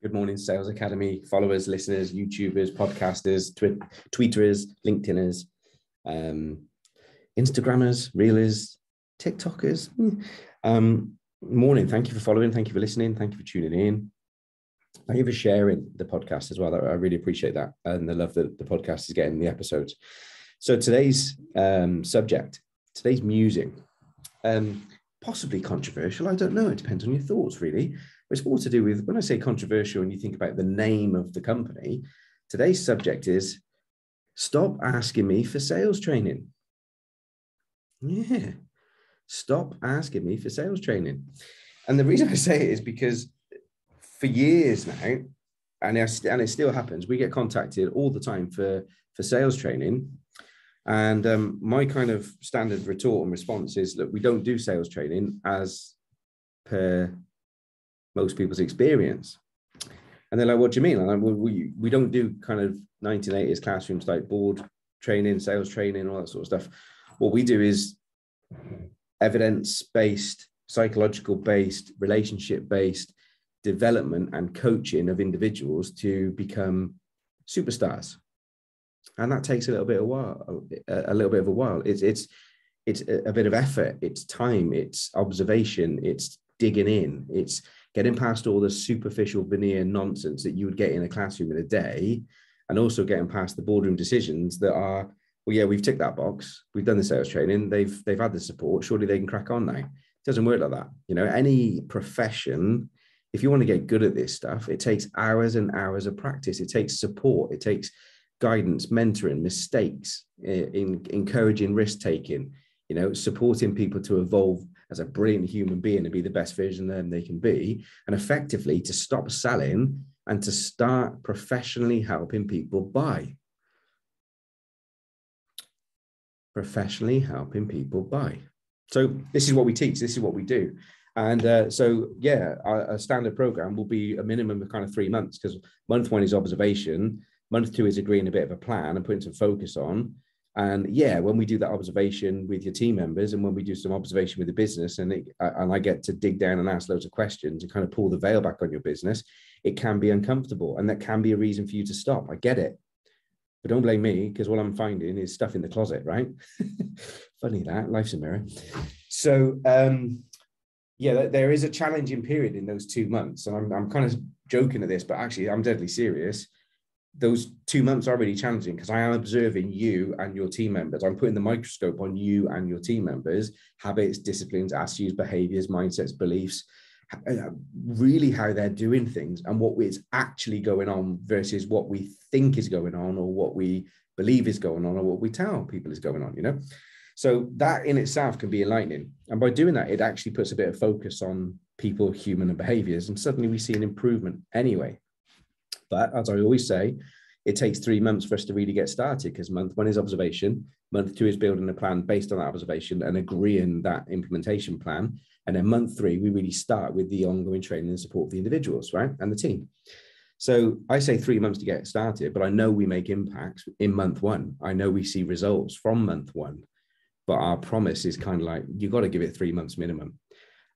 Good morning, Sales Academy followers, listeners, YouTubers, podcasters, tweeters, LinkedIners, Instagrammers, reelers, TikTokers. Morning. Thank you for following. Thank you for listening. Thank you for tuning in. Thank you for sharing the podcast as well. I really appreciate that. And the love that the podcast is getting, the episodes. So today's subject, today's musing, possibly controversial. I don't know. It depends on your thoughts, really. It's more to do with, when I say controversial and you think about the name of the company, today's subject is stop asking me for sales training. Yeah, stop asking me for sales training. And the reason I say it is because for years now, and it still happens, we get contacted all the time for sales training. And my kind of standard retort and response is, look, we don't do sales training as per most people's experience. And they're like, what do you mean? I'm like, well, we don't do kind of 1980s classrooms like board training, sales training, all that sort of stuff. What we do is evidence-based, psychological-based, relationship-based development and coaching of individuals to become superstars. And that takes a little bit of a while. It's a bit of effort, it's time, it's observation, it's digging in, it's getting past all the superficial veneer nonsense that you would get in a classroom in a day, and also getting past the boardroom decisions that are, well, yeah, we've ticked that box, we've done the sales training, they've had the support, surely they can crack on now. It doesn't work like that. You know, any profession, if you want to get good at this stuff, it takes hours and hours of practice. It takes support, it takes guidance, mentoring, mistakes, encouraging risk taking, you know, supporting people to evolve as a brilliant human being and be the best version of them they can be, and effectively to stop selling and to start professionally helping people buy. Professionally helping people buy. So this is what we teach. This is what we do. And so, yeah, a standard program will be a minimum of kind of 3 months, because month one is observation. Month two is agreeing a bit of a plan and putting some focus on. And yeah, when we do that observation with your team members, and when we do some observation with the business, and I get to dig down and ask loads of questions and kind of pull the veil back on your business, it can be uncomfortable. And that can be a reason for you to stop. I get it. But don't blame me, because what I'm finding is stuff in the closet, right? Funny that, life's a mirror. So, yeah, there is a challenging period in those 2 months. And I'm kind of joking at this, but actually I'm deadly serious. Those 2 months are really challenging because I am observing you and your team members. I'm putting the microscope on you and your team members, habits, disciplines, attitudes, behaviors, mindsets, beliefs, really how they're doing things and what is actually going on versus what we think is going on, or what we believe is going on, or what we tell people is going on, you know? So that in itself can be enlightening. And by doing that, it actually puts a bit of focus on people, human and behaviors. And suddenly we see an improvement anyway. But as I always say, it takes 3 months for us to really get started, because month one is observation. Month two is building a plan based on that observation and agreeing that implementation plan. And then month three, we really start with the ongoing training and support of the individuals, right? And the team. So I say 3 months to get started, but I know we make impacts in month one. I know we see results from month one, but our promise is kind of like, you've got to give it 3 months minimum.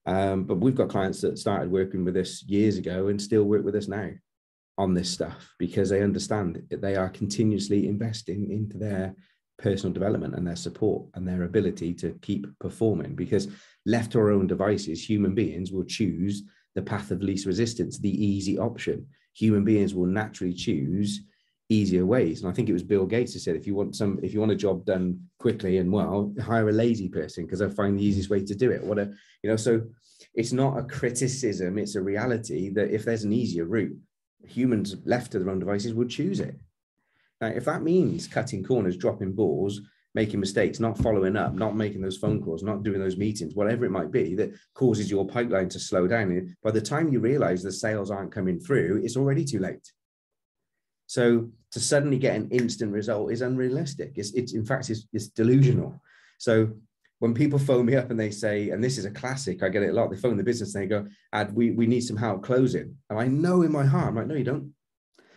But we've got clients that started working with us years ago and still work with us now on this stuff, because they understand that they are continuously investing into their personal development and their support and their ability to keep performing. Because left to our own devices, human beings will choose the path of least resistance, the easy option. Human beings will naturally choose easier ways. And I think it was Bill Gates who said, if you want a job done quickly and well, hire a lazy person, because they'll find the easiest way to do it. So it's not a criticism, it's a reality that if there's an easier route, humans left to their own devices would choose it. Now, if that means cutting corners, dropping balls, making mistakes, not following up, not making those phone calls, not doing those meetings, whatever it might be that causes your pipeline to slow down, by the time you realize the sales aren't coming through, it's already too late. So to suddenly get an instant result is unrealistic. It's delusional. So when people phone me up and they say, and this is a classic, I get it a lot, they phone the business and they go, we need some help closing. And I know in my heart, I'm like, no, you don't.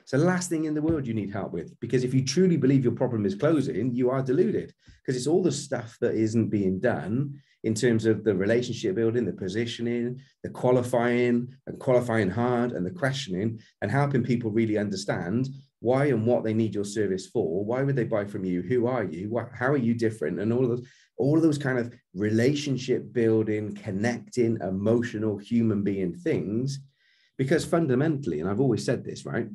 It's the last thing in the world you need help with, because if you truly believe your problem is closing, you are deluded, because it's all the stuff that isn't being done in terms of the relationship building, the positioning, the qualifying and qualifying hard, and the questioning, and helping people really understand why and what they need your service for. Why would they buy from you? Who are you? How are you different? And all of those kind of relationship building, connecting, emotional, human being things. Because fundamentally, and I've always said this, right?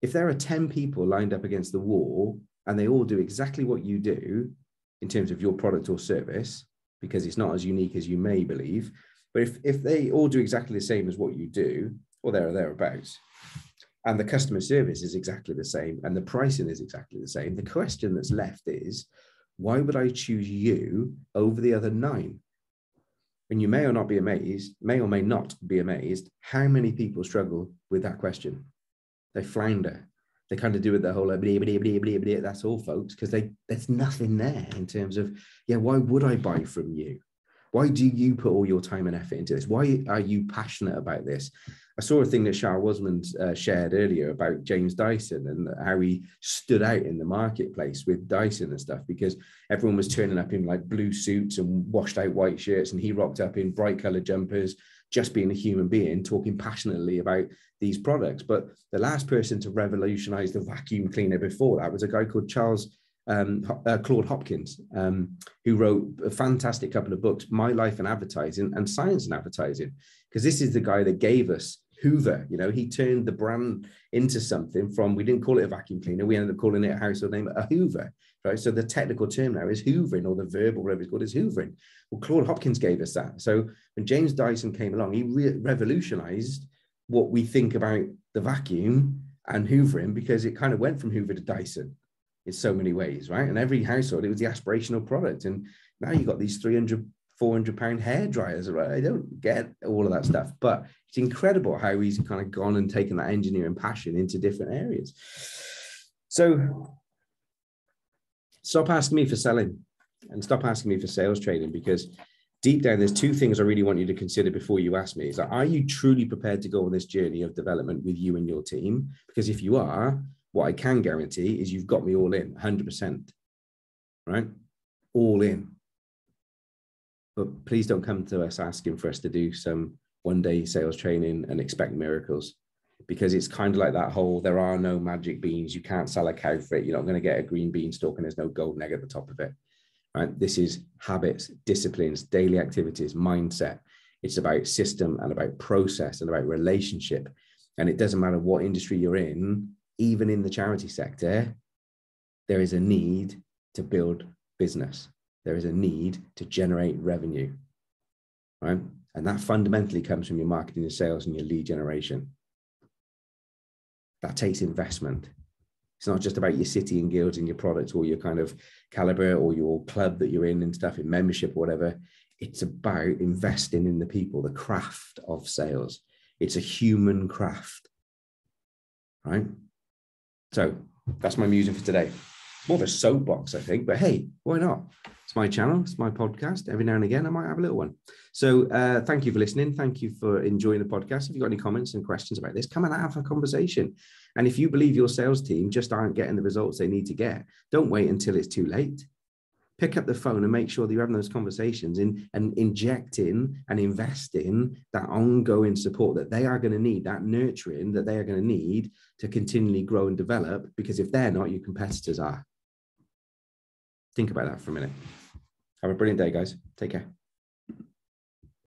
If there are 10 people lined up against the wall and they all do exactly what you do in terms of your product or service, because it's not as unique as you may believe, but if they all do exactly the same as what you do, or there or thereabouts, and the customer service is exactly the same and the pricing is exactly the same, the question that's left is, why would I choose you over the other 9? And you may or not be amazed, may or may not be amazed, how many people struggle with that question. They flounder. They kind of do it the whole, blah, blah, blah, blah, blah, blah. That's all, folks, because there's nothing there in terms of, yeah, why would I buy from you? Why do you put all your time and effort into this? Why are you passionate about this? I saw a thing that Charles Wasmond shared earlier about James Dyson and how he stood out in the marketplace with Dyson and stuff, because everyone was turning up in like blue suits and washed out white shirts, and he rocked up in bright colored jumpers, just being a human being, talking passionately about these products. But the last person to revolutionize the vacuum cleaner before that was a guy called Claude Hopkins, who wrote a fantastic couple of books, My Life in Advertising and Science in Advertising, because this is the guy that gave us Hoover. You know, he turned the brand into something from, we didn't call it a vacuum cleaner, we ended up calling it a household name, a Hoover, right? So the technical term now is hoovering, or the verb, or whatever it's called, is hoovering. Well, Claude Hopkins gave us that. So when James Dyson came along, he revolutionized what we think about the vacuum and hoovering, because it kind of went from Hoover to Dyson in so many ways, right? And every household, it was the aspirational product. And now you've got these 300, 400 pound hair dryers, right? I don't get all of that stuff, but it's incredible how he's kind of gone and taken that engineering passion into different areas. So stop asking me for selling and stop asking me for sales training, because deep down, there's 2 things I really want you to consider before you ask me. Is that, are you truly prepared to go on this journey of development with you and your team? Because if you are, what I can guarantee is you've got me all in, 100%, right? All in. But please don't come to us asking for us to do some one-day sales training and expect miracles, because it's kind of like that whole, there are no magic beans. You can't sell a cow for it. You're not going to get a green beanstalk and there's no golden egg at the top of it, right? This is habits, disciplines, daily activities, mindset. It's about system and about process and about relationship. And it doesn't matter what industry you're in, even in the charity sector, there is a need to build business. There is a need to generate revenue, right? And that fundamentally comes from your marketing and sales and your lead generation. That takes investment. It's not just about your city and guilds and your products or your kind of caliber or your club that you're in and stuff, in membership or whatever. It's about investing in the people, the craft of sales. It's a human craft, right? So that's my music for today. More of a soapbox, I think, but hey, why not? It's my channel, it's my podcast. Every now and again, I might have a little one. So thank you for listening. Thank you for enjoying the podcast. If you've got any comments and questions about this, come and have a conversation. And if you believe your sales team just aren't getting the results they need to get, don't wait until it's too late. Pick up the phone and make sure that you're having those conversations and injecting and investing that ongoing support that they are going to need, that nurturing that they are going to need to continually grow and develop, because if they're not, your competitors are. Think about that for a minute. Have a brilliant day, guys. Take care.